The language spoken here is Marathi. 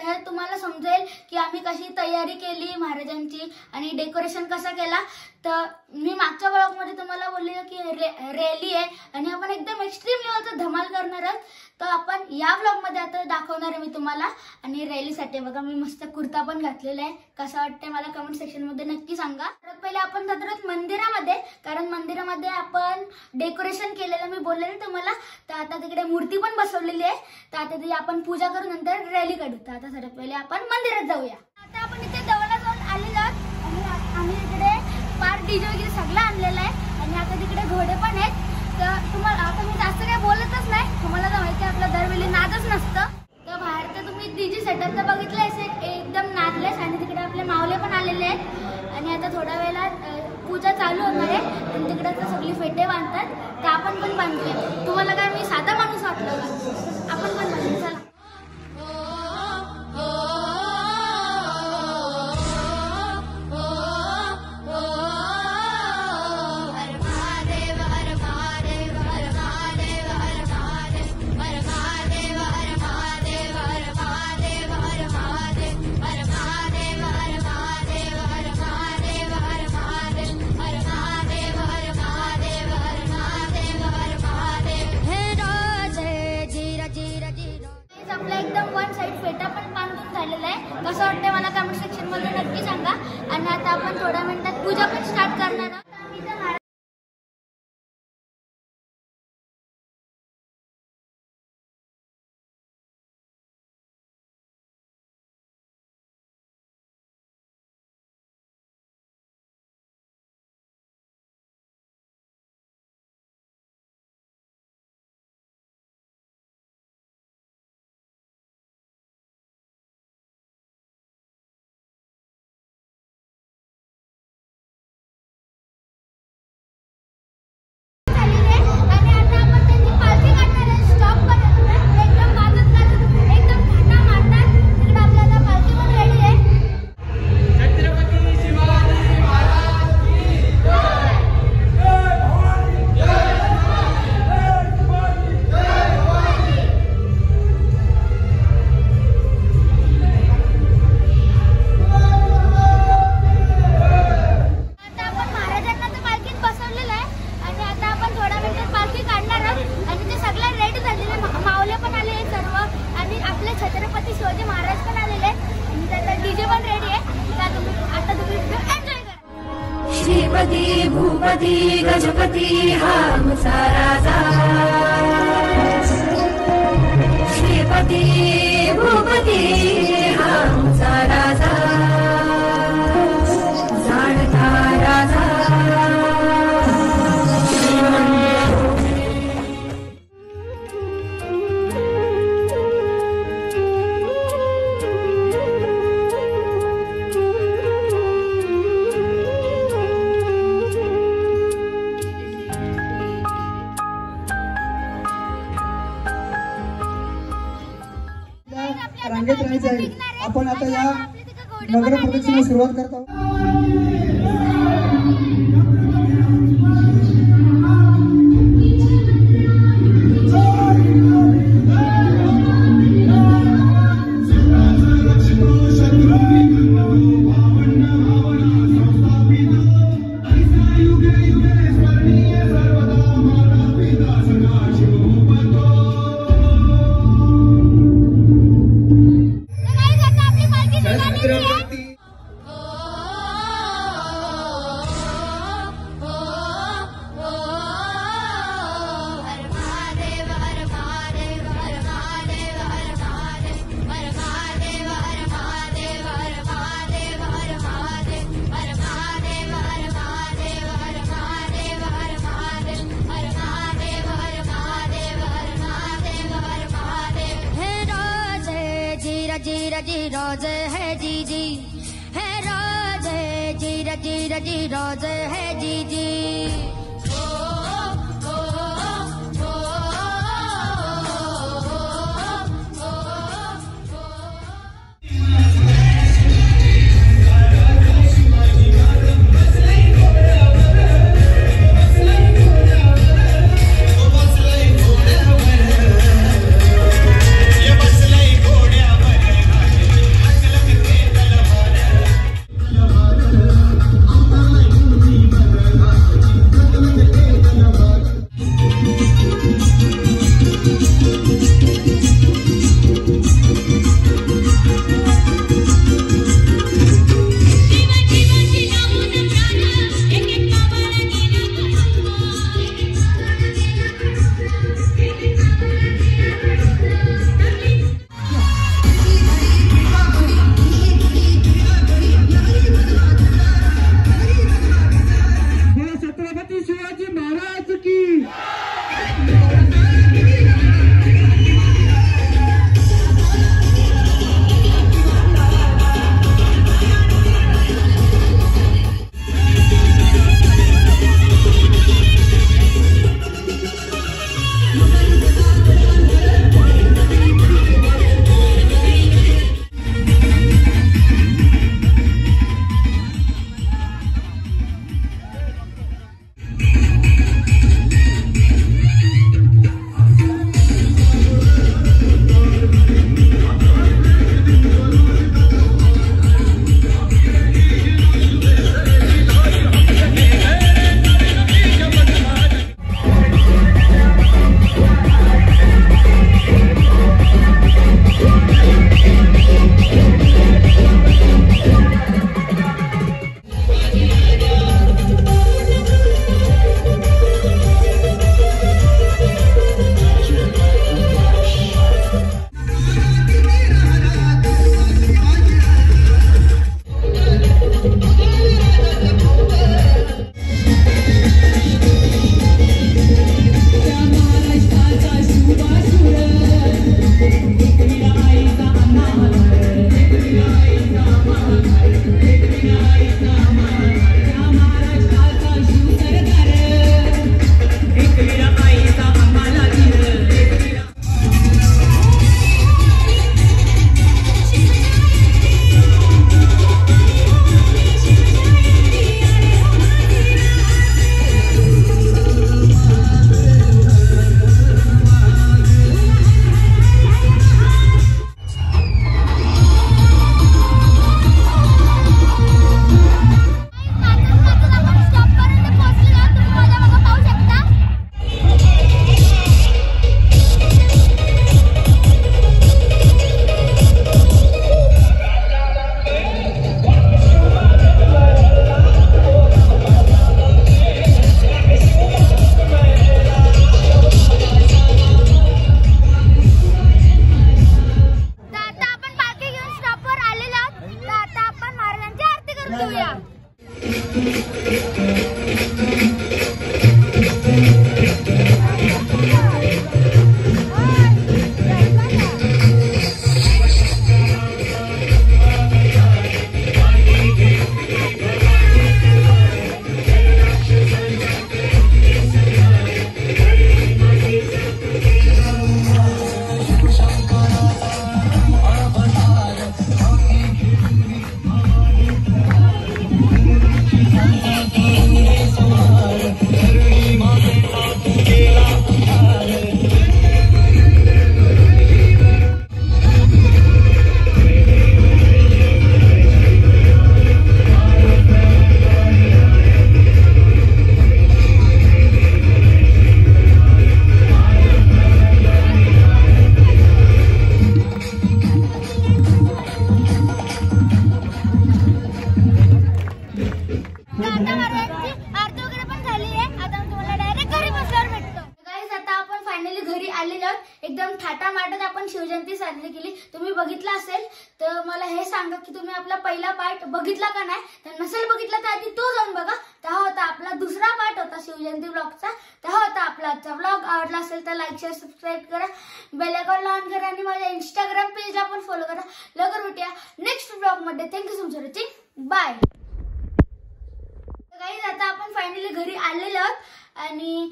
हे तुम्हाला समजेल की आम्ही कशी तयारी केली महाराजांची आणि डेकोरेशन कसा केला। तर मी मागच्या ब्लॉगमध्ये तुम्हाला बोलले की रॅली आहे आणि आपण एकदम एक्स्ट्रीम लेवलचा धमाल करणार आहोत। तर आपण या ब्लॉगमध्ये आता दाखवणार आहे मी तुम्हाला। आणि रॅलीसाठी बघा मी मस्त कुर्ता पण घातलेला आहे, कसा वाटतंय मला कमेंट सेक्शनमध्ये नक्की सांगा। तर पहिले आपण जात आहोत मंदिरामध्ये, कारण मंदिरामध्ये आपण डेकोरेशन केलेलं मी बोललेलं तुम्हाला। तर आता तिकडे मूर्ती पण बसवलेली आहे, तर आता ती आपण पूजा करून नंतर रॅली काढू। तर आता सर्वात पहिले आपण मंदिरात जाऊया। आता आपण इथे देवाला जाऊन आलेलो आहोत आणि आम्ही इकडे पार डीजे वगैरे सगळं आणलेलं आहे आणि आता तिकडे घोडे पण आहेत। तर तुम्हाला आता मी जास्त काही बोलतच नाही, तुम्हाला तर माहिती आपलं दरवेळी नादच नसतं। तर बाहेर तर तुम्ही डीजे सेटअप तर बघितलं असेल, एकदम नादलेस आणि तिकडे आपले मावले पण आलेले आहेत आणि आता थोड्या वेळेला पूजा चालू होणार आहे आणि तिकडे तर सगळी फेटे बांधतात, तर आपण पण बांधूया। तुम्हाला काय मी साधा माणूस वाटलं का? आपण पण बांधू चला। एकदम वन साइड फेटा पण बांधून झालेला आहे, कसं वाटतंय मला कमेंट सेक्शन मध्ये नक्की सांगा। आणि आता आपण थोड्या मिनिटात पूजा पण स्टार्ट करणार आहोत। छत्रपती शिवाजी महाराज पण आलेले आणि त्याचा डीजे पण रेडी आहे। आता तुम्ही एन्जॉय करा। श्रीपती भूपती गजपती हा आमचा राजा, श्रीपती भूपती हा आमचा राजा, जाणता राजा। रांगेत राहायचं आहे। आपण आता या नगर प्रदक्षिणेला सुरुवात करत आहोत। जी रोज है जी जी है रोज है जी रोज है जी जी। घेऊया. एकदम थाटामाटात आपण शिवजयंती साजरी केली. तुम्ही बघितला असेल तर मला हे सांगा की तुम्ही आपला पहिला पार्ट बघितला का नाही. तर नसेल बघितला तर आधी तो जाऊन बघा. हा होता आपला दुसरा पार्ट होता शिवजयंती ब्लॉगचा. हा होता आपला आजचा ब्लॉग. आवडला असेल तर लाईक शेअर सबस्क्राईब करा, बेल आयकॉन ऑन करा आणि माझ्या इंस्टाग्राम पेजला पण फॉलो करा. लवकर भेटूया नेक्स्ट ब्लॉग मध्ये. Thank you so much. Bye. Guys आता आपण फायनली घरी आलेलो आहोत आणि